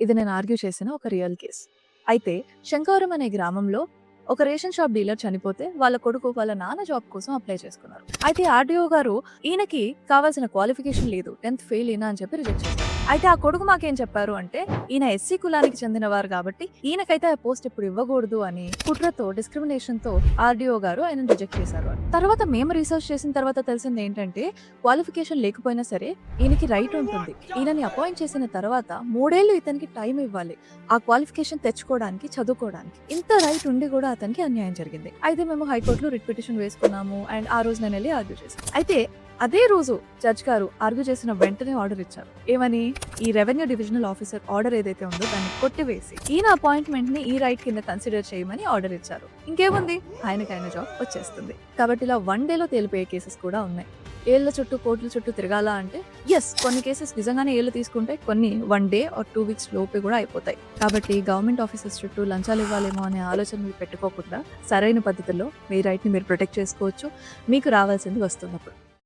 ఇది నేను ఆర్గ్యూ చేసిన ఒక రియల్ కేస్. అయితే శంకవరం అనే గ్రామంలో ఒక రేషన్ షాప్ డీలర్ చనిపోతే వాళ్ళ కొడుకు వాళ్ళ నాన్న జాబ్ కోసం అప్లై చేసుకున్నారు. అయితే ఆర్డీఓ గారు ఈయనకి కావాల్సిన క్వాలిఫికేషన్ లేదు, 10th ఫెయిల్ అయినా అని చెప్పి రిజెక్ట్ చేశారు. అయితే ఆ కొడుకు మాకేం చెప్పారు అంటే ఈయన ఎస్సీ కులానికి చెందినవారు కాబట్టి ఈయనకైతే ఆ పోస్ట్ ఇప్పుడు ఇవ్వకూడదు అని కుట్రతో డిస్క్రిమినేషన్ తో ఆర్డీఓ గారు ఆయన రిజెక్ట్ చేశారు. తర్వాత మేము రీసెర్చ్ చేసిన తర్వాత తెలిసింది ఏంటంటే క్వాలిఫికేషన్ లేకపోయినా సరే ఈయనకి రైట్ ఉంటుంది. ఈయనని అపాయింట్ చేసిన తర్వాత 3 ఏళ్లు ఇతనికి టైం ఇవ్వాలి ఆ క్వాలిఫికేషన్ తెచ్చుకోవడానికి, చదువుకోవడానికి. ఇంత రైట్ ఉండి కూడా అతనికి అన్యాయం జరిగింది. అయితే మేము హైకోర్టులో రిట్ పిటిషన్ వేసుకున్నాము అండ్ ఆ రోజు నేను వెళ్ళి ఆర్గ్యూ చేశాను. అయితే అదే రోజు జడ్జ్ గారు ఆర్గ్యూ చేసిన వెంటనే ఆర్డర్ ఇచ్చారు. ఏమని? ఈ రెవెన్యూ డివిజనల్ ఆఫీసర్ ఆర్డర్ ఏదైతే ఉందో దాన్ని కొట్టివేసి ఈయన అపాయింట్మెంట్ ని ఈ రైట్ కింద కన్సిడర్ చేయమని ఆర్డర్ ఇచ్చారు. ఇంకేముంది, ఆయనకైన జాబ్ వచ్చేస్తుంది. కాబట్టి ఇలా 1 డేలో తేలిపోయే కేసెస్ కూడా ఉన్నాయి. ఏళ్ల చుట్టూ కోర్టుల చుట్టూ తిరగాల అంటే ఎస్, కొన్ని కేసెస్ నిజంగానే ఏళ్ళు తీసుకుంటే కొన్ని 1 డే ఆర్ 2 వీక్స్ లోపే కూడా అయిపోతాయి. కాబట్టి గవర్నమెంట్ ఆఫీసర్స్ చుట్టూ లంచాలు ఇవ్వాలేమో అనే ఆలోచన మీరు పెట్టుకోకుండా సరైన పద్ధతిలో మీ రైట్ ని మీరు ప్రొటెక్ట్ చేసుకోవచ్చు. మీకు రావాల్సింది వస్తున్నప్పుడు.